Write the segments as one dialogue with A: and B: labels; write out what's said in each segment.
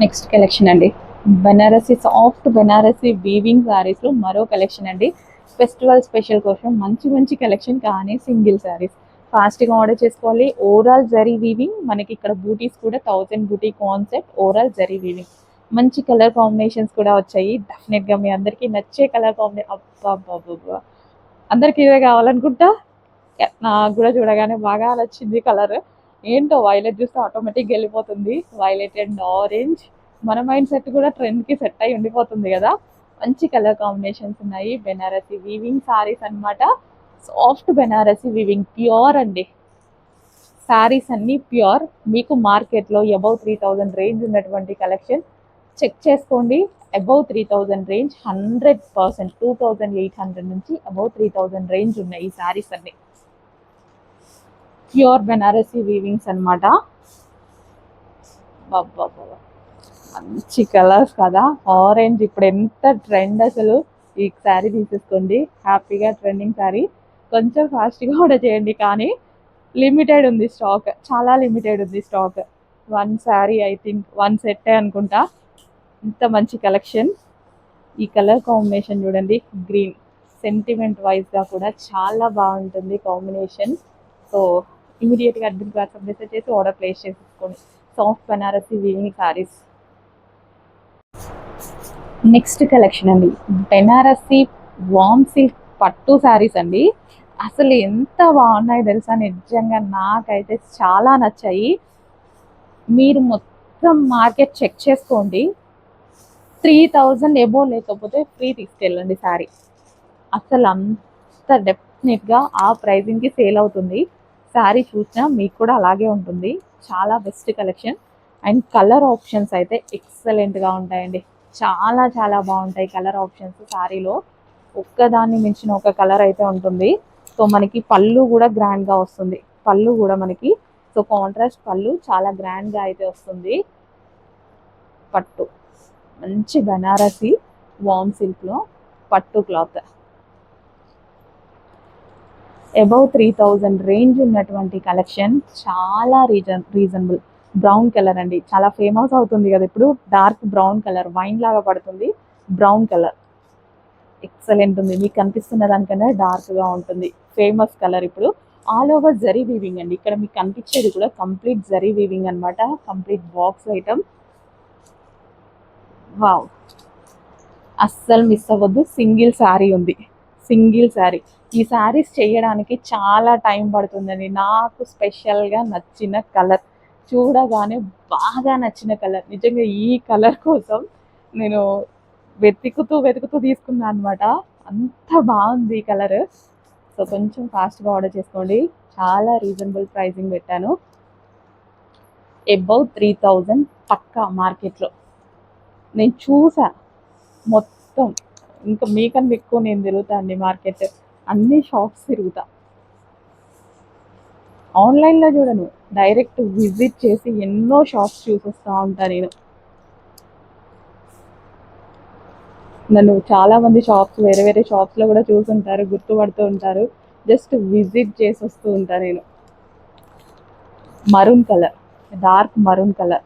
A: Next collection అండి, Banarasi soft Banarasi weaving శారీస్లో మరో కలెక్షన్ అండి. ఫెస్టివల్ స్పెషల్ కోసం మంచి మంచి కలెక్షన్, కానీ సింగిల్ శారీస్ ఫాస్ట్గా ఆర్డర్ చేసుకోవాలి. ఓవరాల్ జరీ వీవింగ్, మనకి ఇక్కడ బూటీస్ కూడా 1000 బూటీ కాన్సెప్ట్, ఓవరాల్ జరీ వీవింగ్. మంచి కలర్ కాంబినేషన్స్ కూడా వచ్చాయి. డెఫినెట్గా మీ అందరికీ నచ్చే కలర్ కాంబినేషన్. అబ్బా, అందరికి ఇవే కావాలనుకుంటా. నాకు కూడా చూడగానే బాగా నచ్చింది కలర్. ఏంటో వైలెట్ చూస్తే ఆటోమేటిక్గా వెళ్ళిపోతుంది. వైలెట్ అండ్ ఆరెంజ్, మన మైండ్ సెట్ కూడా ట్రెండ్కి సెట్ అయి ఉండిపోతుంది కదా. మంచి కలర్ కాంబినేషన్స్ ఉన్నాయి. బెనారసీ వీవింగ్ సారీస్ అన్నమాట. సాఫ్ట్ బెనారసీ వీవింగ్, ప్యూర్ అండి. సారీస్ అన్నీ ప్యూర్. మీకు మార్కెట్లో అబౌవ్ 3000 రేంజ్ ఉన్నటువంటి కలెక్షన్ చెక్ చేసుకోండి. అబౌవ్ 3000 రేంజ్ 100%, 2800 నుంచి అబౌవ్ 3000 రేంజ్ ఉన్నాయి ఈ సారీస్ అన్ని. ప్యూర్ బెనారసీ వీవింగ్స్ అనమాట. మంచి కలర్స్ కదా. ఆరెంజ్ ఇప్పుడు ఎంత ట్రెండ్ అసలు. ఈ శారీ తీసేసుకోండి హ్యాపీగా, ట్రెండింగ్ శారీ. కొంచెం ఫాస్ట్గా ఆర్డర్ చేయండి, కానీ లిమిటెడ్ ఉంది స్టాక్, చాలా లిమిటెడ్ ఉంది stock. One sari I think one set అనుకుంటా. ఇంత మంచి కలెక్షన్. ఈ కలర్ కాంబినేషన్ చూడండి, గ్రీన్. సెంటిమెంట్ వైజ్గా కూడా చాలా బాగుంటుంది కాంబినేషన్. సో ఇమీడియట్గా అడ్మిట్ వాట్సాప్ మెసేజ్ చేసి ఆర్డర్ ప్లేస్ చేసేసుకోండి. Soft Banarasi weaving saris. Next collection అండి, బెనారసీ వామ్ సిల్క్ పట్టు శారీస్ అండి. అసలు ఎంత బాగున్నాయి తెలుసా, నిజంగా నాకైతే చాలా నచ్చాయి. మీరు మొత్తం మార్కెట్ చెక్ చేసుకోండి, 3000 ఎబో లేకపోతే ఫ్రీ తీసుకెళ్ళండి శారీ. అసలు అంత డెఫినెట్గా ఆ ప్రైజింగ్కి సేల్ అవుతుంది. శారీ చూసినా మీకు కూడా అలాగే ఉంటుంది. చాలా best collection. And colour options అయితే ఎక్సలెంట్గా ఉంటాయండి. చాలా చాలా బాగుంటాయి కలర్ ఆప్షన్స్ శారీలో. ఒక్కదాన్ని మించిన ఒక కలర్ అయితే ఉంటుంది. సో మనకి పళ్ళు కూడా గ్రాండ్గా వస్తుంది. పళ్ళు కూడా మనకి సో కాంట్రాస్ట్ పళ్ళు చాలా గ్రాండ్గా అయితే వస్తుంది. పట్టు, మంచి బెనారసీ వామ్ సిల్క్లో పట్టు క్లాత్. అబౌవ్ 3000 రేంజ్ ఉన్నటువంటి కలెక్షన్, చాలా రీజనబుల్. బ్రౌన్ కలర్ అండి, చాలా ఫేమస్ అవుతుంది కదా ఇప్పుడు. డార్క్ బ్రౌన్ కలర్, వైన్ లాగా పడుతుంది. బ్రౌన్ కలర్ ఎక్సలెంట్ ఉంది. మీకు కనిపిస్తున్న దానికన్నా డార్క్గా ఉంటుంది. ఫేమస్ కలర్ ఇప్పుడు. ఆల్ ఓవర్ జరీ వీవింగ్ అండి. ఇక్కడ మీకు కనిపించేది కూడా కంప్లీట్ జరీ వీవింగ్ అనమాట. Complete box item. వావ్, అస్సలు మిస్ అవ్వద్దు. సింగిల్ శారీ ఉంది, సింగిల్ శారీ. ఈ శారీస్ చేయడానికి చాలా టైం పడుతుందండి. నాకు స్పెషల్గా నచ్చిన కలర్, చూడగానే బాగా నచ్చిన కలర్. నిజంగా ఈ కలర్ కోసం నేను వెతుకుతూ తీసుకున్నాను అనమాట. అంత బాగుంది ఈ కలర్. సో కొంచెం ఫాస్ట్గా ఆర్డర్ చేసుకోండి. చాలా రీజనబుల్ ప్రైజింగ్ పెట్టాను. అబౌవ్ 3000 పక్కా మార్కెట్లో. నేను చూసా మొత్తం, ఇంకా మీకన్నా ఎక్కువ నేను తిరుగుతా అండి మార్కెట్. అన్ని షాప్స్ తిరుగుతా. ఆన్లైన్లో చూడను, డైరెక్ట్ విజిట్ చేసి ఎన్నో షాప్స్ చూసొస్తూ ఉంటాను నేను. నన్ను చాలామంది షాప్స్, వేరే వేరే షాప్స్లో కూడా చూసుంటారు, గుర్తుపడుతూ ఉంటారు. జస్ట్ విజిట్ చేసి వస్తూ ఉంటాను నేను. Maroon colour, dark maroon colour.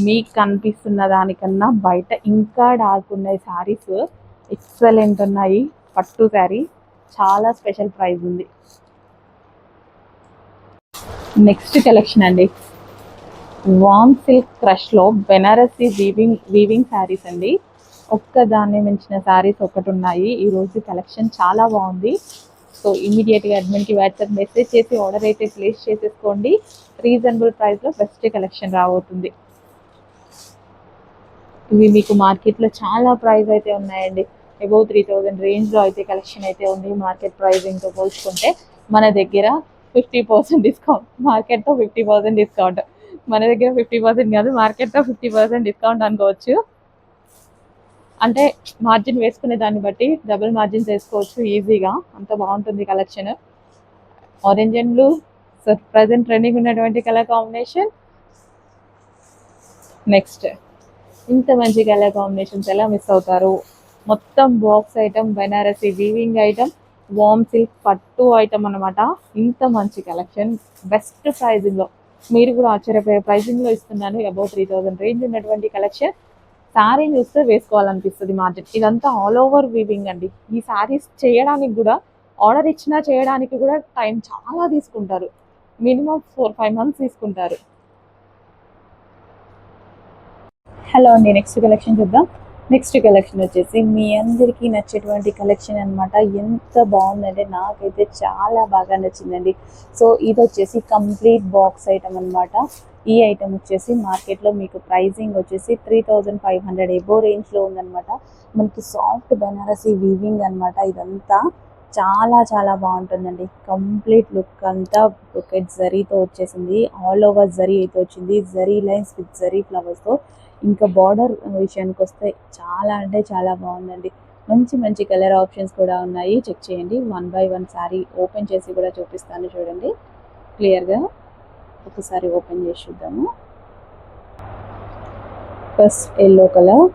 A: మీకు కనిపిస్తున్న దానికన్నా బయట ఇంకా డార్క్ ఉన్నాయి శారీస్. ఎక్సలెంట్ ఉన్నాయి. పట్టు శారీ, చాలా స్పెషల్ ప్రైస్ ఉంది. నెక్స్ట్ కలెక్షన్ అండి, వామ్ సిల్క్ క్రష్లో బెనారసీ వీవింగ్ శారీస్ అండి. ఒక్కదాన్ని మించిన శారీస్ ఒకటి ఉన్నాయి. ఈరోజు కలెక్షన్ చాలా బాగుంది. సో ఇమీడియట్గా అడ్మిన్కి వాట్సాప్ మెసేజ్ చేసి ఆర్డర్ అయితే ప్లేస్ చేసేసుకోండి. రీజనబుల్ ప్రైస్లో బెస్ట్ కలెక్షన్ రాబోతుంది. ఇవి మీకు మార్కెట్లో చాలా ప్రైస్ అయితే ఉన్నాయండి. అబౌవ్ 3000 రేంజ్లో అయితే కలెక్షన్ అయితే ఉంది. మార్కెట్ ప్రైజింగ్తో పోల్చుకుంటే మన దగ్గర 50% డిస్కౌంట్, మార్కెట్తో 50% డిస్కౌంట్. మన దగ్గర 50% కాదు, మార్కెట్తో 50% డిస్కౌంట్ అనుకోవచ్చు. అంటే మార్జిన్ వేసుకునే దాన్ని బట్టి డబుల్ మార్జిన్స్ వేసుకోవచ్చు ఈజీగా. అంత బాగుంటుంది collection. Orange and blue, so present trending ఉన్నటువంటి కలర్ కాంబినేషన్. నెక్స్ట్, ఇంత మంచి కలర్ కాంబినేషన్స్ ఎలా మిస్ అవుతారు. మొత్తం box item, Banarasi weaving item, వామ్ సిల్క్ పట్టు ఐటమ్ అనమాట. ఇంత మంచి కలెక్షన్ బెస్ట్ ప్రైజింగ్లో మీరు కూడా ఆశ్చర్యపోయే ప్రైజింగ్లో ఇస్తున్నాను. అబౌవ్ 3000 రేంజ్ ఉన్నటువంటి కలెక్షన్. శారీ చూస్తే వేసుకోవాలనిపిస్తుంది మార్జిన్. ఇదంతా ఆల్ ఓవర్ వీవింగ్ అండి. ఈ శారీస్ చేయడానికి కూడా ఆర్డర్ ఇచ్చినా చేయడానికి కూడా టైం చాలా తీసుకుంటారు. మినిమం 4-5 మంత్స్ తీసుకుంటారు. హలో అండి, నెక్స్ట్ కలెక్షన్ చూద్దాం. నెక్స్ట్ కలెక్షన్ వచ్చేసి మీ అందరికీ నచ్చేటువంటి కలెక్షన్ అనమాట. ఎంత బాగుందంటే నాకైతే చాలా బాగా నచ్చిందండి. సో ఇది వచ్చేసి కంప్లీట్ బాక్స్ ఐటమ్ అనమాట. ఈ ఐటమ్ వచ్చేసి మార్కెట్లో మీకు ప్రైజింగ్ వచ్చేసి 3500 ఎబో రేంజ్లో ఉందనమాట. మనకి సాఫ్ట్ బెనారసీ వీవింగ్ అనమాట. ఇదంతా చాలా చాలా బాగుంటుందండి. కంప్లీట్ లుక్ అంతా బ్రొకెట్ జరీతో వచ్చేసింది. ఆల్ ఓవర్ జరీ అయితే వచ్చింది. జరీ లైన్స్ విత్ జరీ ఫ్లవర్స్తో. ఇంకా బార్డర్ విషయానికి వస్తే చాలా అంటే చాలా బాగుందండి. మంచి మంచి కలర్ ఆప్షన్స్ కూడా ఉన్నాయి. చెక్ చేయండి. 1 బై 1 శారీ ఓపెన్ చేసి కూడా చూపిస్తాను చూడండి క్లియర్గా. ఒకసారి ఓపెన్ చేసి చూద్దాము. First yellow colour,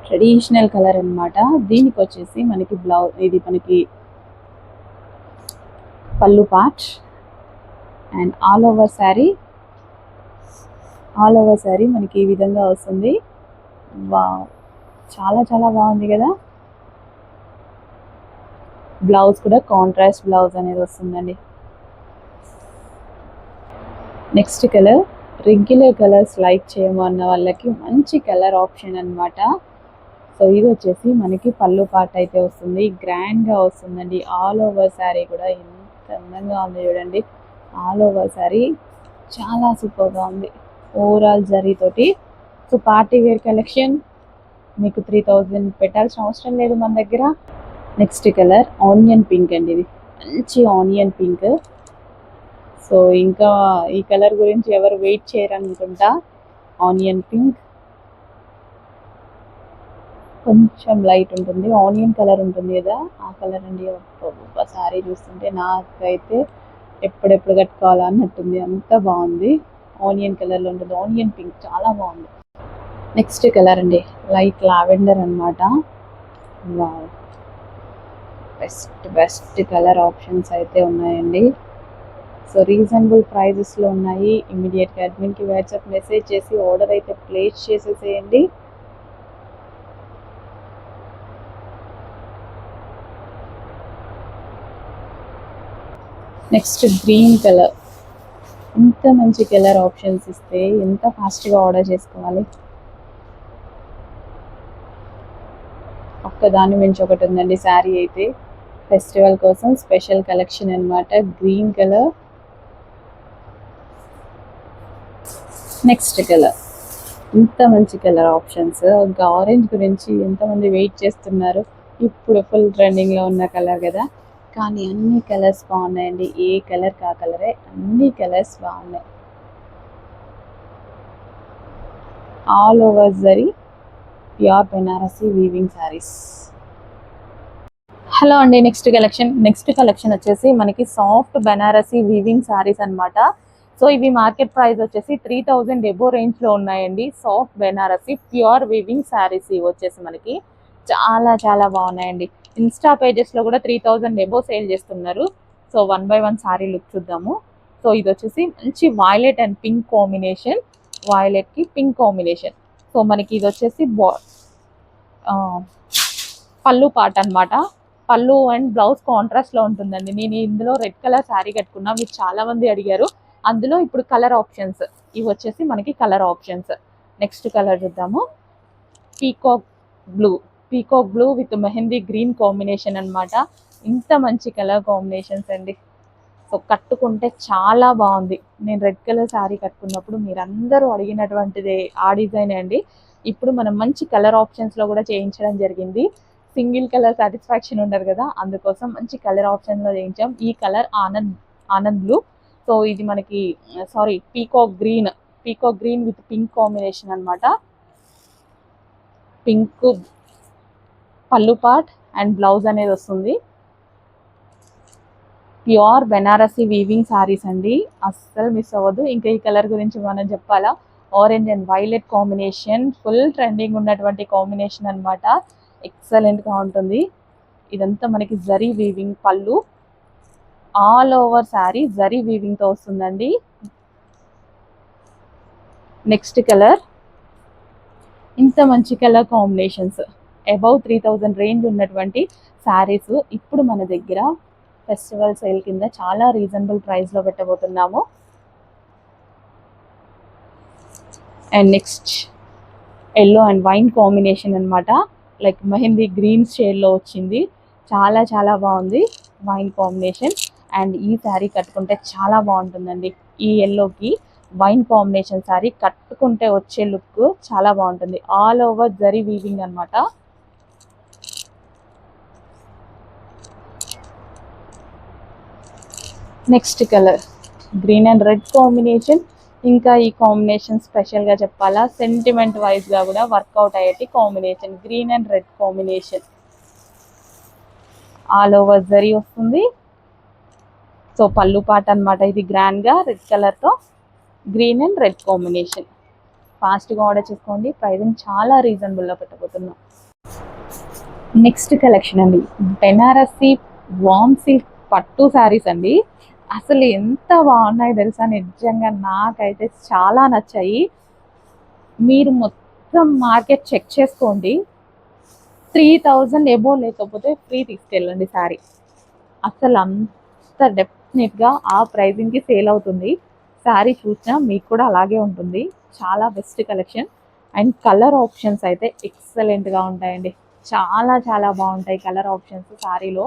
A: traditional colour అనమాట. దీనికి వచ్చేసి మనకి బ్లౌజ్, ఇది మనకి పళ్ళు part and all over sari మనకి ఈ విధంగా వస్తుంది. వావ్, చాలా చాలా బాగుంది కదా. బ్లౌజ్ కూడా కాంట్రాస్ట్ బ్లౌజ్ అనేది వస్తుందండి. Next colour, regular colours like చేయమన్న వాళ్ళకి మంచి కలర్ ఆప్షన్ అనమాట. సో ఇది వచ్చేసి మనకి పళ్ళు పార్ట్ అయితే వస్తుంది. గ్రాండ్గా వస్తుందండి. ఆల్ ఓవర్ శారీ కూడా ఎంత అందంగా ఉంది చూడండి. ఆల్ ఓవర్ శారీ చాలా సూపర్గా ఉంది. ఓవరాల్ జరీతోటి. సో పార్టీ వేర్ కలెక్షన్ మీకు 3000 పెట్టాల్సిన అవసరం లేదు మన దగ్గర. నెక్స్ట్ కలర్ ఆనియన్ పింక్ అండి. ఇది మంచి ఆనియన్ పింక్. సో ఇంకా ఈ కలర్ గురించి ఎవరు వెయిట్ చేయరనుకుంటా. ఆనియన్ పింక్ కొంచెం లైట్ ఉంటుంది, ఆనియన్ కలర్ ఉంటుంది కదా, ఆ కలర్ అండి. ఒక్కసారి చూస్తుంటే నాకైతే ఎప్పుడెప్పుడు కట్టుకోవాలా అన్నట్టుంది. అంత బాగుంది. ఆనియన్ కలర్లో ఉంటుంది. ఆనియన్ పింక్ చాలా బాగుంది. నెక్స్ట్ కలర్ అండి, లైట్ లావెండర్ అనమాట. వావ్, బెస్ట్ కలర్ ఆప్షన్స్ అయితే ఉన్నాయండి. సో రీజనబుల్ ప్రైజెస్లో ఉన్నాయి. ఇమీడియట్గా అడ్మిన్కి వాట్సాప్ మెసేజ్ చేసి ఆర్డర్ అయితే ప్లేస్ చేసేసేయండి. Next green colour. ఇంత మంచి కలర్ ఆప్షన్స్ ఇస్తే ఎంత ఫాస్ట్గా ఆర్డర్ చేసుకోవాలి. ఒక్కదాని మించి ఒకటి ఉందండి శారీ అయితే. ఫెస్టివల్ కోసం స్పెషల్ కలెక్షన్ అనమాట. Green colour. నెక్స్ట్ కలర్, ఇంత మంచి కలర్ ఆప్షన్స్. ఇంకా ఆరెంజ్ గురించి ఎంతమంది వెయిట్ చేస్తున్నారు. ఇప్పుడు ఫుల్ ట్రెండింగ్లో ఉన్న కలర్ కదా, కానీ అన్ని కలర్స్ బాగున్నాయండి. ఏ కలర్ కా కలరే, అన్ని కలర్స్ బాగున్నాయి. All over zari pure Banarasi weaving saris. Hello అండి, నెక్స్ట్ కలెక్షన్ వచ్చేసి మనకి సాఫ్ట్ బెనారసీ వీవింగ్ శారీస్ అనమాట. సో ఇవి మార్కెట్ ప్రైస్ వచ్చేసి 3000 ఎబో రేంజ్లో ఉన్నాయండి. Soft Banarasi pure weaving saris ఇవి వచ్చేసి మనకి చాలా చాలా బాగున్నాయండి. ఇన్స్టా పేజెస్లో కూడా 3000 ఎబో సేల్ చేస్తున్నారు. సో 1 బై 1 శారీ లుక్ చూద్దాము. సో ఇది వచ్చేసి మంచి వైలెట్ అండ్ పింక్ కాంబినేషన్. వైలెట్కి పింక్ కాంబినేషన్. సో మనకి ఇది వచ్చేసి పళ్ళు పార్ట్ అనమాట. పళ్ళు అండ్ బ్లౌజ్ కాంట్రాస్ట్లో ఉంటుందండి. నేను ఇందులో రెడ్ కలర్ శారీ కట్టుకున్నా, మీరు చాలా మంది అడిగారు. అందులో ఇప్పుడు కలర్ ఆప్షన్స్ ఇవి వచ్చేసి మనకి కలర్ ఆప్షన్స్. నెక్స్ట్ కలర్ చూద్దాము. Peacock blue with mehndi green combination అనమాట. ఇంత మంచి కలర్ కాంబినేషన్స్ అండి. సో కట్టుకుంటే చాలా బాగుంది. నేను రెడ్ కలర్ శారీ కట్టుకున్నప్పుడు మీరందరూ అడిగినటువంటిది ఆ డిజైన్ అండి. ఇప్పుడు మనం మంచి కలర్ ఆప్షన్స్లో కూడా చేయించడం జరిగింది. సింగిల్ కలర్ సాటిస్ఫాక్షన్ ఉండదు కదా, అందుకోసం మంచి కలర్ ఆప్షన్లో చేయించాం. ఈ కలర్ ఆనంద్ బ్లూ. సో ఇది మనకి peacock green with pink combination అనమాట. పింక్ పళ్ళు పార్ట్ అండ్ బ్లౌజ్ అనేది వస్తుంది. ప్యూర్ బెనారసీ వీవింగ్ శారీస్ అండి, అస్సలు మిస్ అవ్వదు. ఇంకా ఈ కలర్ గురించి మనం చెప్పాలా, orange and violet combination full trending ఉన్నటువంటి కాంబినేషన్ అనమాట. ఎక్సలెంట్గా ఉంటుంది. ఇదంతా మనకి జరీ వీవింగ్ పళ్ళు. ఆల్ ఓవర్ శారీ జరీ వీవింగ్తో వస్తుందండి. నెక్స్ట్ కలర్, ఇంత మంచి కలర్ కాంబినేషన్స్, అబౌవ్ 3000 రేంజ్ ఉన్నటువంటి శారీస్ ఇప్పుడు మన దగ్గర ఫెస్టివల్ సేల్ కింద చాలా రీజనబుల్ ప్రైస్లో పెట్టబోతున్నాము. And next yellow and wine combination అనమాట, లైక్ మెహందీ గ్రీన్ షేడ్లో వచ్చింది. చాలా చాలా బాగుంది వైన్ కాంబినేషన్. అండ్ ఈ శారీ కట్టుకుంటే చాలా బాగుంటుందండి. ఈ ఎల్లోకి వైన్ కాంబినేషన్ శారీ కట్టుకుంటే వచ్చే లుక్ చాలా బాగుంటుంది. ఆల్ ఓవర్ జరీ వీవింగ్ అనమాట. Next colour green and red combination. ఇంకా ఈ కాంబినేషన్ స్పెషల్గా చెప్పాలా, సెంటిమెంట్ వైజ్గా కూడా వర్కౌట్ అయ్యేటి combination. Green and red combination, all over zari వస్తుంది. సో పళ్ళు పాట అనమాట ఇది, గ్రాండ్గా రెడ్ కలర్తో గ్రీన్ అండ్ రెడ్ కాంబినేషన్. ఫాస్ట్గా ఆర్డర్ చేసుకోండి, ప్రైజింగ్ చాలా రీజనబుల్లో పెట్టబోతున్నాం. నెక్స్ట్ కలెక్షన్ అండి, బెనారసి వామ్ సిల్క్ పట్టు శారీస్ అండి. అసలు ఎంత బాగున్నాయి తెలుసా, నిజంగా నాకైతే చాలా నచ్చాయి. మీరు మొత్తం మార్కెట్ చెక్ చేసుకోండి, 3000 ఎబో లేకపోతే ఫ్రీ తీసుకెళ్ళండి శారీ. అసలు అంత డెఫినెట్గా ఆ ప్రైజింగ్కి సేల్ అవుతుంది. శారీ చూసినా మీకు కూడా అలాగే ఉంటుంది. చాలా best collection. And colour options అయితే ఎక్సలెంట్గా ఉంటాయండి. చాలా చాలా బాగుంటాయి కలర్ ఆప్షన్స్ శారీలో.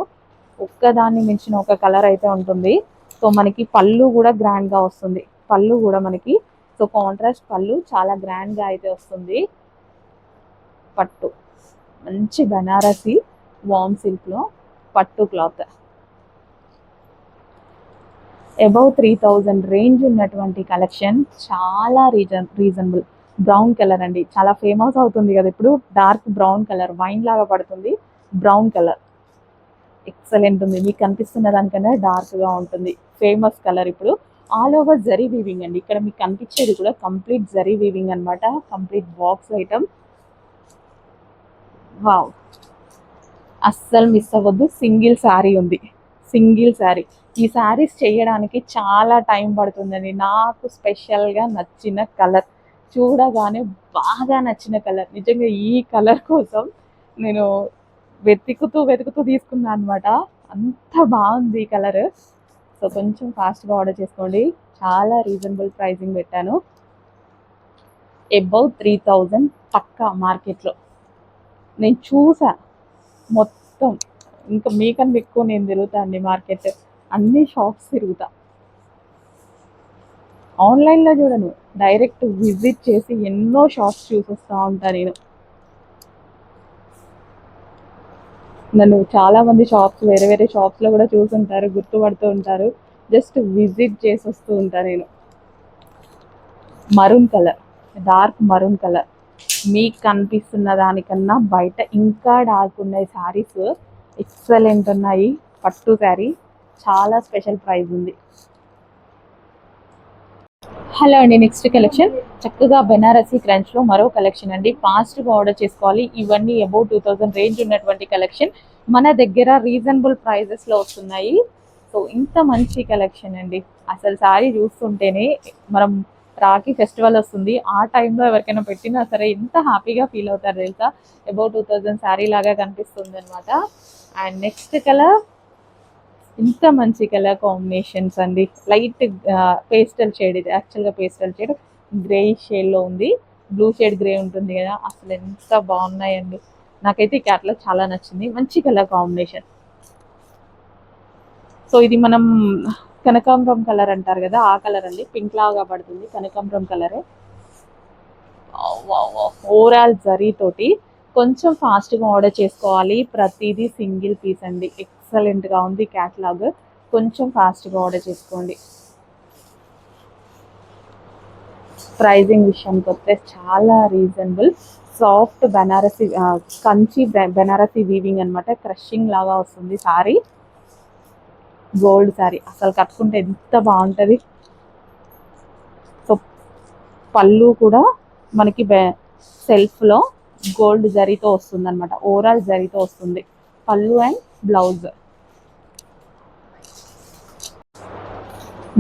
A: ఒక్కదాన్ని మించిన ఒక కలర్ అయితే ఉంటుంది. సో మనకి పళ్ళు కూడా గ్రాండ్గా వస్తుంది. పళ్ళు కూడా మనకి సో కాంట్రాస్ట్ పళ్ళు చాలా గ్రాండ్గా అయితే వస్తుంది. పట్టు మంచి బనారసి వామ్ సిల్క్లో పట్టు క్లాత్, అబౌవ్ 3000 రేంజ్ ఉన్నటువంటి కలెక్షన్. చాలా రీజనబుల్. బ్రౌన్ కలర్ అండి, చాలా ఫేమస్ అవుతుంది కదా ఇప్పుడు. డార్క్ బ్రౌన్ కలర్, వైన్ లాగా పడుతుంది బ్రౌన్ కలర్. ఎక్సలెంట్ ఉంది, మీకు కనిపిస్తున్న దానికన్నా డార్క్గా ఉంటుంది. ఫేమస్ కలర్ ఇప్పుడు. ఆల్ ఓవర్ జరీ వీవింగ్ అండి. ఇక్కడ మీకు కనిపించేది కూడా కంప్లీట్ జరీ వీవింగ్ అనమాట. Complete box item. వావ్, అస్సలు మిస్ అవ్వద్దు. సింగిల్ శారీ ఉంది, సింగిల్ శారీ. ఈ శారీస్ చేయడానికి చాలా టైం పడుతుందండి. నాకు స్పెషల్గా నచ్చిన కలర్, చూడగానే బాగా నచ్చిన కలర్. నిజంగా ఈ కలర్ కోసం నేను వెతుకుతూ తీసుకున్నాను అనమాట. అంత బాగుంది ఈ కలర్. సో కొంచెం ఫాస్ట్గా ఆర్డర్ చేసుకోండి, చాలా రీజనబుల్ ప్రైజింగ్ పెట్టాను. అబౌవ్ 3000 పక్కా మార్కెట్లో. నేను చూసా మొత్తం, ఇంకా మీకన్నా ఎక్కువ నేను తిరుగుతా అండి మార్కెట్. అన్ని షాప్స్ తిరుగుతా, ఆన్లైన్లో చూడను, డైరెక్ట్ విజిట్ చేసి ఎన్నో షాప్స్ చూసొస్తూ ఉంటాను నేను. నన్ను చాలామంది షాప్స్, వేరే వేరే షాప్స్లో కూడా చూసుంటారు, గుర్తుపడుతూ ఉంటారు. జస్ట్ విజిట్ చేసి వస్తూ ఉంటాను నేను. Maroon colour, dark maroon colour. మీకు కనిపిస్తున్న దానికన్నా బయట ఇంకా డార్క్ ఉన్నాయి శారీస్. ఎక్సలెంట్ ఉన్నాయి. పట్టు శారీ, చాలా స్పెషల్ ప్రైస్ ఉంది. హలో అండి, నెక్స్ట్ కలెక్షన్ చక్కగా బెనారసీ క్రంచ్లో మరో కలెక్షన్ అండి. ఫాస్ట్గా ఆర్డర్ చేసుకోవాలి. ఇవన్నీ అబౌవ్ 2000 రేంజ్ ఉన్నటువంటి కలెక్షన్ మన దగ్గర రీజనబుల్ ప్రైజెస్లో వస్తున్నాయి. సో ఇంత మంచి కలెక్షన్ అండి. అసలు శారీ చూస్తుంటేనే, మనం రాఖీ ఫెస్టివల్ వస్తుంది, ఆ టైంలో ఎవరికైనా పెట్టినా సరే ఎంత హ్యాపీగా ఫీల్ అవుతారు తెలుసా. అబౌవ్ 2000 శారీ లాగా కనిపిస్తుంది అనమాట. అండ్ నెక్స్ట్ కలర్, ఇంత మంచి కలర్ కాంబినేషన్స్ అండి. లైట్ పేస్టల్ షేడ్, ఇది యాక్చువల్గా పేస్టల్ షేడ్ గ్రే షేడ్లో ఉంది. బ్లూ షేడ్ గ్రే ఉంటుంది కదా, అసలు ఎంత బాగున్నాయండి. నాకైతే ఈ క్యాట్లాగ్ చాలా నచ్చింది. మంచి కలర్ కాంబినేషన్. సో ఇది మనం కనకాంబరం కలర్ అంటారు కదా, ఆ కలర్ అండి. పింక్ లాగా పడుతుంది, కనకాంబరం కలరే. ఓవరాల్ జరీ తోటి. కొంచెం ఫాస్ట్గా ఆర్డర్ చేసుకోవాలి, ప్రతిదీ సింగిల్ పీస్ అండి. ఎక్సలెంట్గా ఉంది క్యాట్లాగ్, కొంచెం ఫాస్ట్గా ఆర్డర్ చేసుకోండి. ప్రైజింగ్ విషయానికి వస్తే చాలా reasonable. Soft Banarasi Kanchi Banarasi weaving అనమాట. క్రషింగ్ లాగా వస్తుంది శారీ. గోల్డ్ శారీ, అసలు కట్టుకుంటే ఎంత బాగుంటుంది. సో పళ్ళు కూడా మనకి సెల్ఫ్లో గోల్డ్ జరీతో వస్తుంది అనమాట. ఓవరాల్ జరీతో వస్తుంది పళ్ళు అండ్ బ్లౌజ్.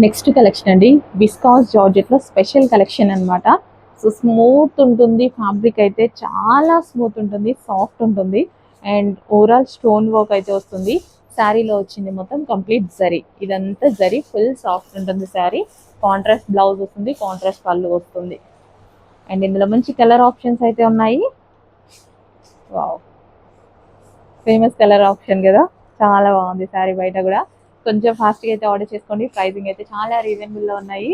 A: నెక్స్ట్ కలెక్షన్ అండి, విస్కాస్ జార్జెట్లో స్పెషల్ కలెక్షన్ అనమాట. సో స్మూత్ ఉంటుంది, ఫ్యాబ్రిక్ అయితే చాలా స్మూత్ ఉంటుంది, సాఫ్ట్ ఉంటుంది. అండ్ ఓవరాల్ స్టోన్ వర్క్ అయితే వస్తుంది. శారీలో వచ్చింది మొత్తం కంప్లీట్ జరీ, ఇదంతా జరీ, ఫుల్ సాఫ్ట్ ఉంటుంది శారీ. కాంట్రాస్ట్ బ్లౌజ్ వస్తుంది, కాంట్రాస్ట్ పళ్ళు వస్తుంది. అండ్ ఇందులో మంచి కలర్ ఆప్షన్స్ అయితే ఉన్నాయి. వావ్, ఫేమస్ కలర్ ఆప్షన్ కదా, చాలా బాగుంది శారీ. బయట కూడా కొంచెం ఫాస్ట్గా అయితే ఆర్డర్ చేసుకోండి. ప్రైజింగ్ అయితే చాలా రీజనబుల్లో ఉన్నాయి.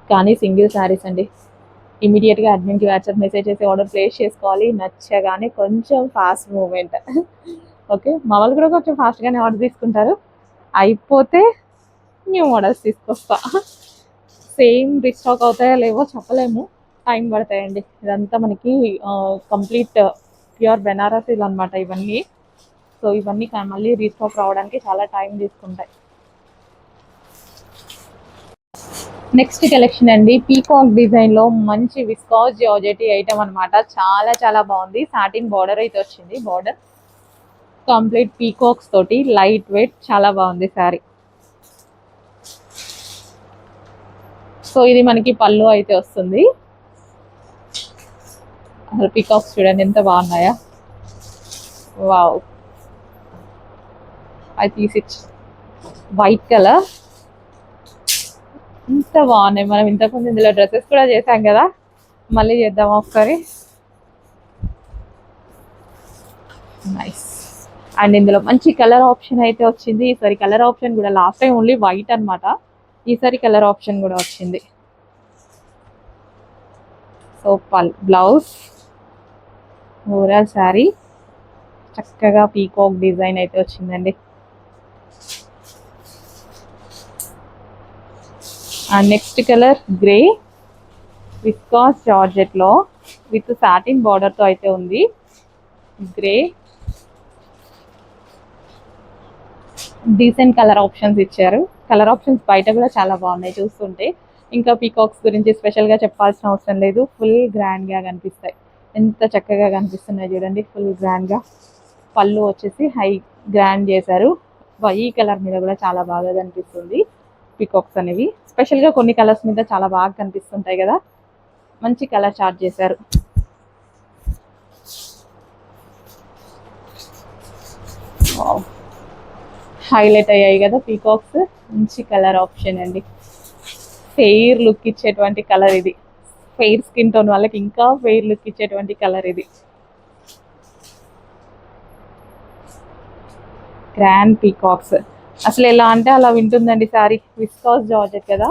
A: కానీ సింగిల్ శారీస్ అండి. ఇమీడియట్గా అడ్మిన్కి వాట్సాప్ మెసేజ్ చేసి ఆర్డర్ ప్లేస్ చేసుకోవాలి. నచ్చగానే కొంచెం ఫాస్ట్ మూమెంట్. ఓకే, మా వాళ్ళు కూడా కొంచెం ఫాస్ట్గానే ఆర్డర్ తీసుకుంటారు. అయిపోతే న్యూ మోడల్స్ తీసుకొస్తా. సేమ్ రీస్టాక్ అవుతాయో లేవో చెప్పలేము, టైం పడతాయండి. ఇదంతా మనకి కంప్లీట్ ప్యూర్ బెనారసీలు అనమాట ఇవన్నీ. సో ఇవన్నీ మళ్ళీ రీస్టాక్ రావడానికి చాలా టైం తీసుకుంటాయి. నెక్స్ట్ కలెక్షన్ అండి, పీకాక్ డిజైన్ లో మంచి విస్కాస్ జార్జెట్ ఐటమ్ అనమాట. చాలా చాలా బాగుంది. సాటిన్ బార్డర్ అయితే వచ్చింది. బార్డర్ కంప్లీట్ పీకాక్స్ తోటి, లైట్ వెయిట్, చాలా బాగుంది శారీ. సో ఇది మనకి పళ్ళు అయితే వస్తుంది. అసలు పీకాక్స్ చూడండి ఎంత బాగున్నాయా. వావ్, ఐ తీసి వైట్ కలర్ ఇంత బాగున్నాయి. మనం ఇంతకుముందు ఇందులో డ్రెస్సెస్ కూడా చేసాం కదా, మళ్ళీ చేద్దాం ఒకసారి. నైస్. అండ్ ఇందులో మంచి కలర్ ఆప్షన్ అయితే వచ్చింది. ఈసారి కలర్ ఆప్షన్ కూడా, లాస్ట్ టైం ఓన్లీ వైట్ అనమాట, ఈసారి కలర్ ఆప్షన్ కూడా వచ్చింది. సో బ్లౌజ్, ఓవరాల్ శారీ చక్కగా పీకాక్ డిజైన్ అయితే వచ్చిందండి. And next colour grey, viscous georgette లో విత్ సాటిన్ బార్డర్ తో అయితే ఉంది. గ్రే, డీసెంట్ కలర్ ఆప్షన్స్ ఇచ్చారు. కలర్ ఆప్షన్స్ బయట కూడా చాలా బాగున్నాయి చూస్తుంటే. ఇంకా పీకాక్స్ గురించి స్పెషల్ గా చెప్పాల్సిన అవసరం లేదు, ఫుల్ గ్రాండ్ గా కనిపిస్తాయి. ఎంత చక్కగా కనిపిస్తున్నాయి చూడండి, ఫుల్ గ్రాండ్ గా. పళ్ళు వచ్చేసి హై గ్రాండ్ చేశారు. ఈ కలర్ మీద కూడా చాలా బాగా కనిపిస్తుంది పీకాక్స్ అనేవి. స్పెషల్ గా కొన్ని కలర్స్ మీద చాలా బాగా కనిపిస్తుంటాయి కదా, మంచి కలర్ చార్ట్ చేశారు. హైలైట్ అయ్యాయి కదా పీకాక్స్. మంచి కలర్ ఆప్షన్ అండి, ఫెయిర్ లుక్ ఇచ్చేటువంటి కలర్ ఇది. ఫెయిర్ స్కిన్ టోన్ వాళ్ళకి ఇంకా ఫెయిర్ లుక్ ఇచ్చేటువంటి కలర్ ఇది. గ్రాండ్ పీకాక్స్, అసలు ఎలా అంటే అలా వింటుందండి శారీ. విస్కాస్ జార్జెట్ కదా,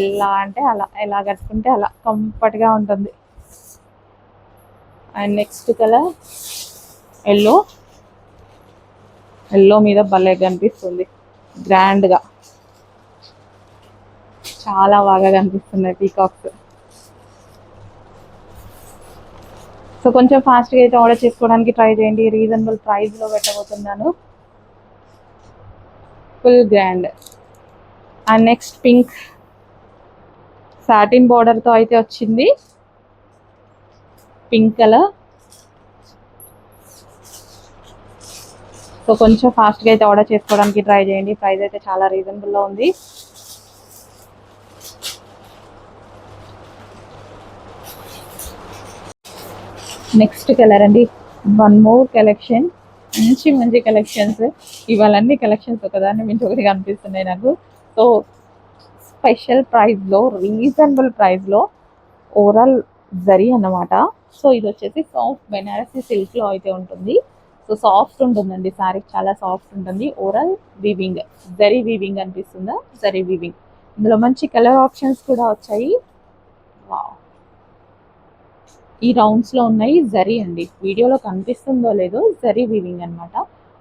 A: ఎలా అంటే అలా, ఎలా కట్టుకుంటే అలా కంఫర్ట్గా ఉంటుంది. And next colour yellow, yellow మీద భలే కనిపిస్తుంది గ్రాండ్గా, చాలా బాగా కనిపిస్తున్నాయి పీకాక్స్. సో కొంచెం ఫాస్ట్గా అయితే ఆర్డర్ చేసుకోవడానికి ట్రై చేయండి. రీజనబుల్ ప్రైస్లో పెట్టబోతున్నాను, full grand. And next pink, satin బార్డర్తో అయితే వచ్చింది. Pink colour. సో కొంచెం ఫాస్ట్గా అయితే ఆర్డర్ చేసుకోవడానికి ట్రై చేయండి, ప్రైస్ అయితే చాలా రీజనబుల్లో ఉంది. నెక్స్ట్ కలర్ అండి, వన్ మోర్ కలెక్షన్. మంచి మంచి కలెక్షన్స్, ఇవాళ అన్ని కలెక్షన్స్ ఒకదాన్ని మించి ఒకటి కనిపిస్తున్నాయి నాకు. సో స్పెషల్ ప్రైస్లో, రీజనబుల్ ప్రైస్లో ఓవరాల్ జరీ అన్నమాట. సో ఇది వచ్చేసి సాఫ్ట్ బెనారసీ సిల్క్లో అయితే ఉంటుంది. సో సాఫ్ట్ ఉంటుందండి శారీ, చాలా సాఫ్ట్ ఉంటుంది. ఓవరాల్ వీవింగ్, జరీ వీవింగ్ అనిపిస్తుందా, జరీ వీవింగ్. ఇందులో మంచి కలర్ ఆప్షన్స్ కూడా వచ్చాయి. వావ్, ఈ రౌండ్స్లో ఉన్నాయి జరీ అండి, వీడియోలో కనిపిస్తుందో లేదో, జరీ వీవింగ్ అనమాట.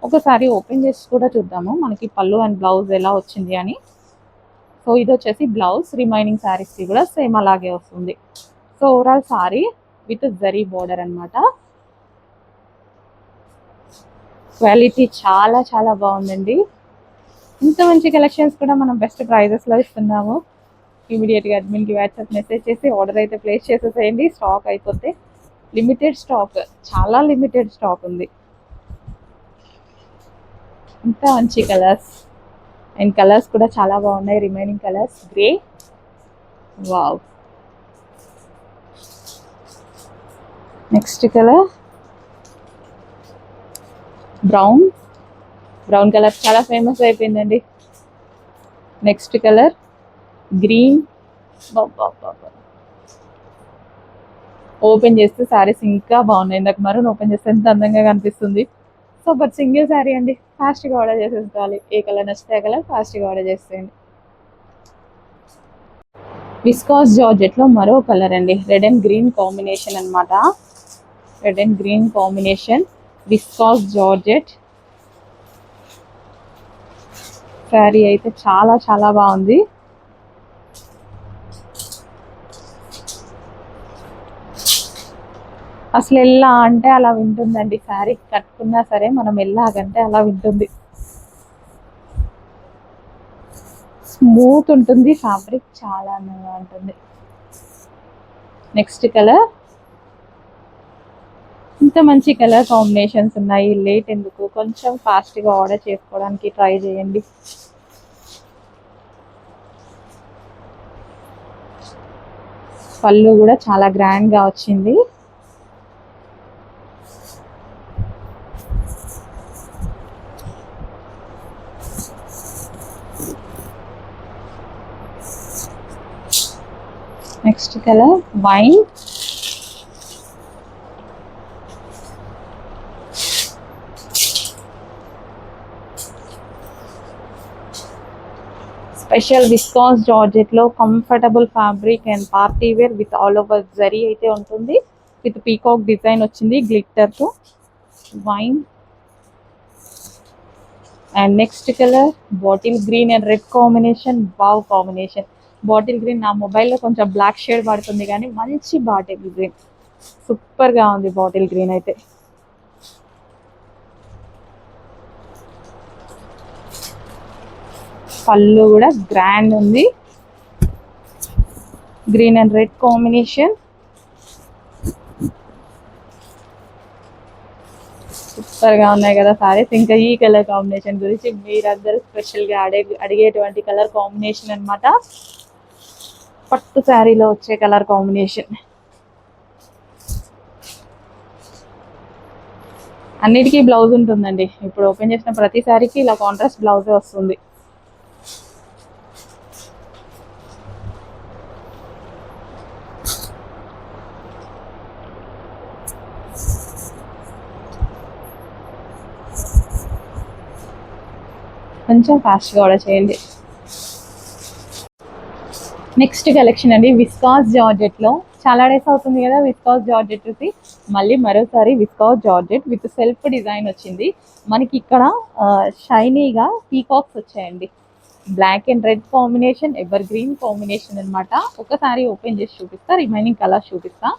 A: ఒకసారి ఓపెన్ చేసి కూడా చూద్దాము మనకి పళ్ళు అండ్ బ్లౌజ్ ఎలా వచ్చింది అని. సో ఇది వచ్చేసి బ్లౌజ్, రిమైనింగ్ శారీస్కి కూడా సేమ్ అలాగే వస్తుంది. So overall sari with zari border అనమాట. క్వాలిటీ చాలా చాలా బాగుందండి. ఇంత మంచి కలెక్షన్స్ కూడా మనం బెస్ట్ ప్రైజెస్లో ఇస్తున్నాము. ఇమీడియట్గా అడ్మిన్కి వాట్సాప్ మెసేజ్ చేసి ఆర్డర్ అయితే ప్లేస్ చేసేసేయండి. స్టాక్ అయిపోతే, లిమిటెడ్ స్టాక్, చాలా లిమిటెడ్ స్టాక్ ఉంది. ఇంత మంచి కలర్స్, అండ్ కలర్స్ కూడా చాలా బాగున్నాయి. Remaining colours grey, wow, next colour brown colour చాలా ఫేమస్ అయిపోయిందండి. Next colour green. ఓపెన్ చేస్తే శారీస్ ఇంకా బాగున్నాయి. ఇందాక మరూన్ ఓపెన్ చేస్తే ఎంత అందంగా కనిపిస్తుంది. సో బట్ సింగిల్ శారీ అండి, ఫాస్ట్గా ఆర్డర్ చేసేసుకోవాలి. ఏ కలర్ నచ్చితే ఆ కలర్ ఫాస్ట్గా ఆర్డర్ చేసేయండి. విస్కాస్ జార్జెట్లో మరో కలర్ అండి, రెడ్ అండ్ గ్రీన్ కాంబినేషన్ అనమాట. Red and green combination viscous georgette sari అయితే చాలా చాలా బాగుంది. అసలు ఎలా అంటే అలా వింటుందండి శారీ, కట్టుకున్నా సరే మనం ఎలాగంటే అలా వింటుంది. స్మూత్ ఉంటుంది, ఫ్యాబ్రిక్ చాలా అందంగా ఉంటుంది. Next colour. ఇంత మంచి కలర్ కాంబినేషన్స్ ఉన్నాయి, లేట్ ఎందుకు, కొంచెం ఫాస్ట్గా ఆర్డర్ చేసుకోవడానికి ట్రై చేయండి. పళ్ళు కూడా చాలా గ్రాండ్గా వచ్చింది. Next colour wine. Special viscose georgette లో comfortable fabric and party wear with all over zari అయితే ఉంటుంది. విత్ పీకాక్ డిజైన్ వచ్చింది గ్లిట్టర్ తో. Wine and next colour bottle green and red combination. Wow combination. Bottle green నా మొబైల్లో కొంచెం black shade పడుతుంది కానీ మంచి బాటిల్ గ్రీన్, సూపర్ గా ఉంది బాటిల్ గ్రీన్ అయితే. పళ్ళు కూడా గ్రాండ్ ఉంది, green and red combination. Super గా ఉన్నాయి కదా సారీస్. ఇంకా ఈ కలర్ కాంబినేషన్ గురించి మీరందరూ స్పెషల్ గా అడిగేటువంటి కలర్ కాంబినేషన్ అన్నమాట. పట్టు శారీలో వచ్చే కలర్ కాంబినేషన్. అన్నిటికీ బ్లౌజ్ ఉంటుందండి. ఇప్పుడు ఓపెన్ చేసిన ప్రతి శారీకి ఇలా కాంట్రాస్ట్ బ్లౌజే వస్తుంది. కొంచెం ఫాస్ట్గా ఆర్డర్ చేయండి. నెక్స్ట్ కలెక్షన్ అండి విస్కాస్ జార్జెట్లో. చాలా డేస్ అవుతుంది కదా విస్కాస్ జార్జెట్ చూసి, మళ్ళీ మరోసారి viscose georgette with self design వచ్చింది. మనకి ఇక్కడ షైనీగా పీకాక్స్ వచ్చాయండి. Black and red combination, evergreen combination అనమాట. ఒకసారి ఓపెన్ చేసి చూపిస్తా, రిమైనింగ్ కలర్స్ చూపిస్తా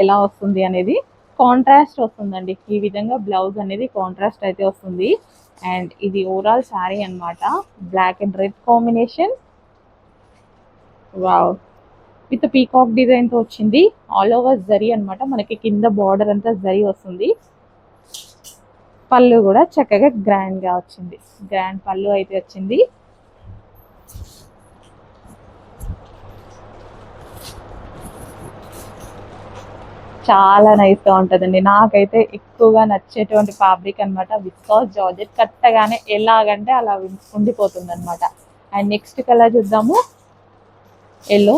A: ఎలా వస్తుంది అనేది. కాంట్రాస్ట్ వస్తుందండి, ఈ విధంగా బ్లౌజ్ అనేది కాంట్రాస్ట్ అయితే వస్తుంది. అండ్ ఇది ఓవరాల్ శారీ అనమాట. Black and red combination. Wow, with peacock design తో వచ్చింది. ఆల్ ఓవర్ జరీ అనమాట. మనకి కింద బార్డర్ అంతా జరీ వస్తుంది. పళ్ళు కూడా చక్కగా గ్రాండ్ గా వచ్చింది, గ్రాండ్ పళ్ళు అయితే వచ్చింది. చాలా నైస్ గా ఉంటుందండి. నాకైతే ఎక్కువగా నచ్చేటువంటి ఫ్యాబ్రిక్ అనమాట విస్కాస్ జార్జెట్. కట్టగానే ఎలాగంటే అలా ఉండిపోతుంది అనమాట. అండ్ నెక్స్ట్ కలర్ చూద్దాము, ఎల్లో.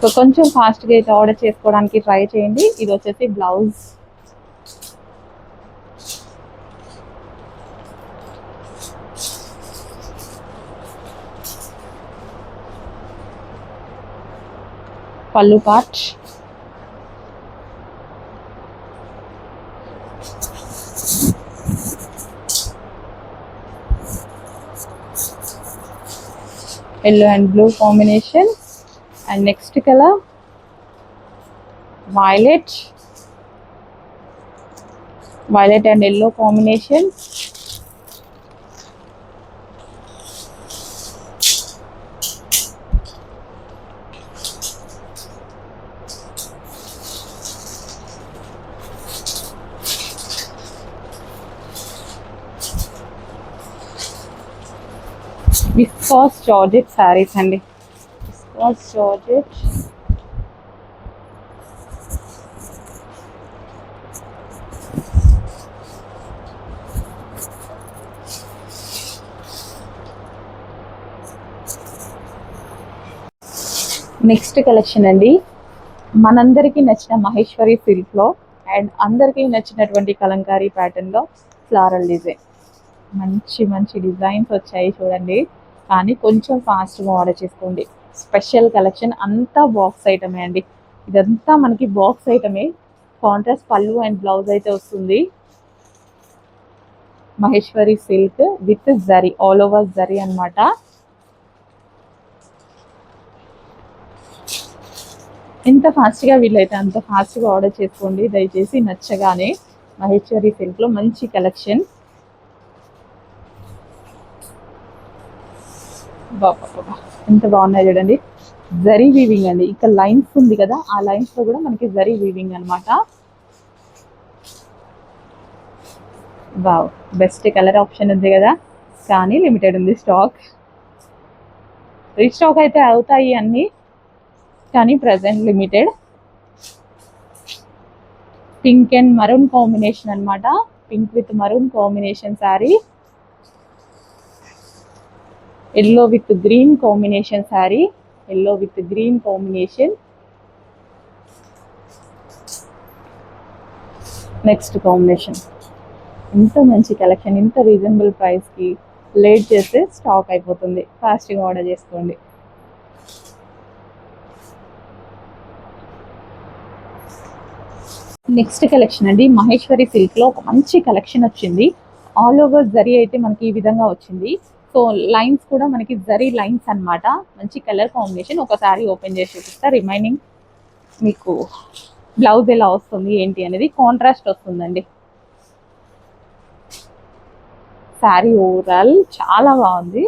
A: సో కొంచెం ఫాస్ట్గా అయితే ఆర్డర్ చేసుకోవడానికి ట్రై చేయండి. ఇది వచ్చేసి బ్లౌజ్. పళ్ళు part. yellow and blue combination. And next color violet and yellow combination. Viscose georgette saris అండి. విస్కాస్ జార్జెట్ నెక్స్ట్ కలెక్షన్ అండి. మనందరికీ నచ్చిన మహేశ్వరి సిల్క్లో అండ్ అందరికీ నచ్చినటువంటి కలంకారీ ప్యాటర్న్లో ఫ్లారల్ డిజైన్. మంచి మంచి డిజైన్స్ వచ్చాయి చూడండి. కానీ కొంచెం ఫాస్ట్గా ఆర్డర్ చేసుకోండి. స్పెషల్ కలెక్షన్ అంతా బాక్స్ ఐటమే అండి. ఇదంతా మనకి బాక్స్ ఐటమే. కాంట్రాస్ట్ పళ్ళు అండ్ బ్లౌజ్ అయితే వస్తుంది. Maheshwari silk with zari, all over zari అనమాట. ఎంత ఫాస్ట్గా వీలైతే అంత ఫాస్ట్గా ఆర్డర్ చేసుకోండి దయచేసి. నచ్చగానే మహేశ్వరి సిల్క్లో మంచి కలెక్షన్. బాబా ఎంత బాగున్నాయి చూడండి. జరీ వీవింగ్ అండి. ఇక్కడ లైన్స్ ఉంది కదా, ఆ లైన్స్ లో కూడా మనకి జరీ వీవింగ్ అనమాట. వావ్, బెస్ట్ కలర్ ఆప్షన్ ఉంది కదా, కానీ లిమిటెడ్ ఉంది స్టాక్. రీస్టాక్ అయితే అవుతాయి అన్నీ, కానీ present limited. Pink and maroon combination అనమాట. Pink with maroon combination sari. Yellow with green combination sari. Yellow with green combination. Next combination. ఇంత మంచి కలెక్షన్ ఇంత రీజనబుల్ ప్రైస్కి లేట్ చేస్తే స్టాక్ అయిపోతుంది. ఫాస్ట్గా ఆర్డర్ చేసుకోండి. నెక్స్ట్ కలెక్షన్ అండి. మహేశ్వరి సిల్క్లో ఒక మంచి కలెక్షన్ వచ్చింది. ఆల్ ఓవర్ జరీ అయితే మనకి ఈ విధంగా వచ్చింది. సో లైన్స్ కూడా మనకి జరీ లైన్స్ అనమాట. మంచి కలర్ కాంబినేషన్. ఒకసారి ఓపెన్ చేసి చూపిస్తా. రిమైనింగ్ మీకు బ్లౌజ్ ఎలా వస్తుంది ఏంటి అనేది కాంట్రాస్ట్ వస్తుందండి. శారీ ఓవరాల్ చాలా బాగుంది.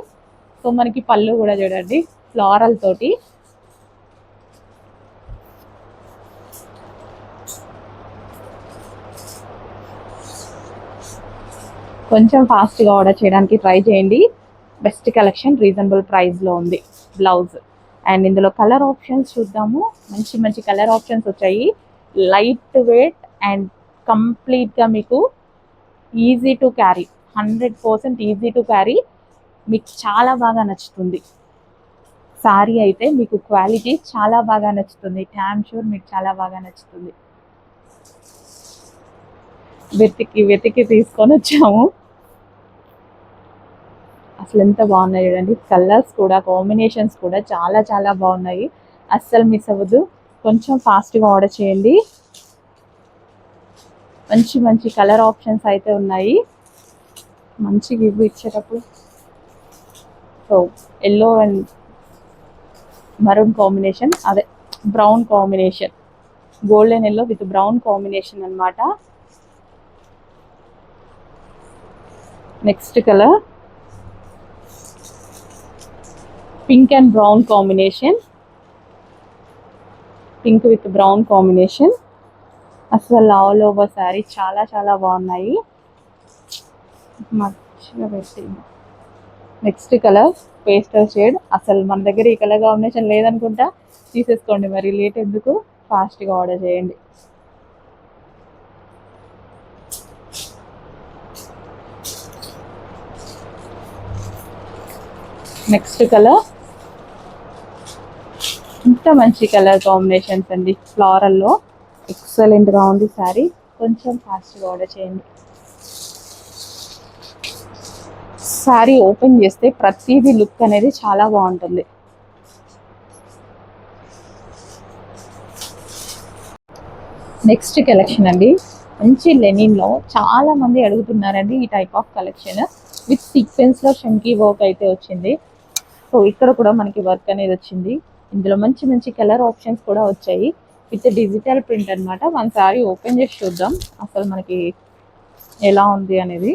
A: సో మనకి పళ్ళు కూడా చూడండి ఫ్లారల్ తోటి. కొంచెం ఫాస్ట్గా ఆర్డర్ చేయడానికి ట్రై చేయండి. బెస్ట్ కలెక్షన్ రీజనబుల్ ప్రైస్లో ఉంది. బ్లౌజ్ అండ్ ఇందులో కలర్ ఆప్షన్స్ చూద్దాము. మంచి మంచి కలర్ ఆప్షన్స్ వచ్చాయి. లైట్ వెయిట్ అండ్ కంప్లీట్గా మీకు easy to carry. 100% easy to carry. మీకు చాలా బాగా నచ్చుతుంది. శారీ అయితే మీకు క్వాలిటీ చాలా బాగా నచ్చుతుంది. డ్యామ్ షూర్ మీకు చాలా బాగా నచ్చుతుంది. వెతికి వెతికి తీసుకొని వచ్చాము. అసలు ఎంత బాగున్నాయి చూడండి. కలర్స్ కూడా కాంబినేషన్స్ కూడా చాలా చాలా బాగున్నాయి. అస్సలు మిస్ అవ్వదు. కొంచెం ఫాస్ట్గా ఆర్డర్ చేయండి. మంచి మంచి కలర్ ఆప్షన్స్ అయితే ఉన్నాయి. మంచి గివ్ ఇచ్చేటప్పుడు. So yellow and maroon combination, అదే brown combination. Golden yellow with brown combination అనమాట. Next colour pink and brown combination. Pink with brown combination. అసలు ఆల్ ఓవర్ శారీ చాలా చాలా బాగున్నాయి. మంచిగా పెట్టింది. Next colour pastel shade. అసలు మన దగ్గర ఈ కలర్ కాంబినేషన్ లేదనుకుంటా. తీసేసుకోండి మరి, లేట్ ఎందుకు, ఫాస్ట్గా ఆర్డర్ చేయండి. Next colour. ఇంత మంచి కలర్ కాంబినేషన్స్ అండి. ఫ్లారల్లో ఎక్సలెంట్గా ఉంది శారీ. కొంచెం ఫాస్ట్గా ఆర్డర్ చేయండి. శారీ ఓపెన్ చేస్తే ప్రతిదీ లుక్ అనేది చాలా బాగుంటుంది. నెక్స్ట్ కలెక్షన్ అండి. మంచి లెనిన్లో చాలా మంది అడుగుతున్నారండి ఈ టైప్ ఆఫ్ కలెక్షన్. విత్ సీక్వెన్స్లో షంకీ వర్క్ అయితే వచ్చింది. సో ఇక్కడ కూడా మనకి వర్క్ అనేది వచ్చింది. ఇందులో మంచి మంచి కలర్ ఆప్షన్స్ కూడా వచ్చాయి. విత్ డిజిటల్ ప్రింట్ అనమాట. ఒకసారి ఓపెన్ చేసి చూద్దాం అసలు మనకి ఎలా ఉంది అనేది.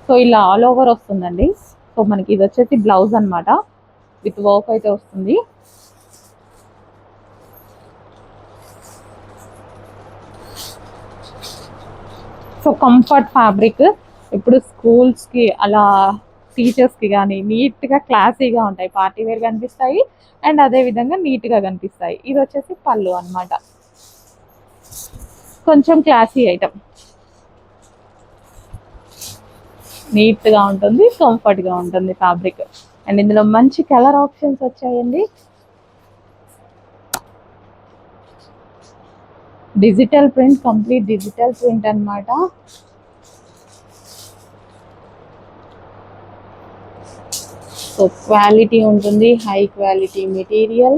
A: సో ఇలా ఆల్ ఓవర్ వస్తుందండి. సో మనకి ఇది వచ్చేసి బ్లౌజ్ అనమాట. విత్ వర్క్ అయితే వస్తుంది. So comfort fabric. ఇప్పుడు స్కూల్స్కి అలా టీచర్స్కి కానీ నీట్గా క్లాసీగా ఉంటాయి, పార్టీ వేర్ కనిపిస్తాయి అండ్ అదే విధంగా నీట్గా కనిపిస్తాయి. ఇది వచ్చేసి పళ్ళు అన్నమాట, కొంచెం క్లాసీ ఐటమ్, నీట్గా ఉంటుంది, కంఫర్ట్గా ఉంటుంది ఫ్యాబ్రిక్. అండ్ ఇందులో మంచి కలర్ ఆప్షన్స్ వచ్చాయండి. Digital print, complete digital print అన్నమాట. సో క్వాలిటీ ఉంటుంది, హై క్వాలిటీ మెటీరియల్,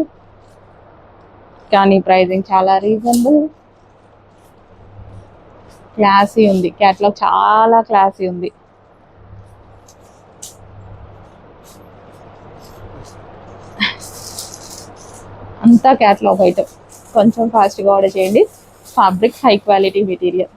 A: కానీ ప్రైజింగ్ చాలా రీజనబుల్. క్లాసీ ఉంది, క్యాట్లాగ్ చాలా క్లాసీ ఉంది. అంతా క్యాట్లాగ్ ఐటమ్, కొంచెం ఫాస్ట్గా ఆర్డర్ చేయండి. Fabric high quality material.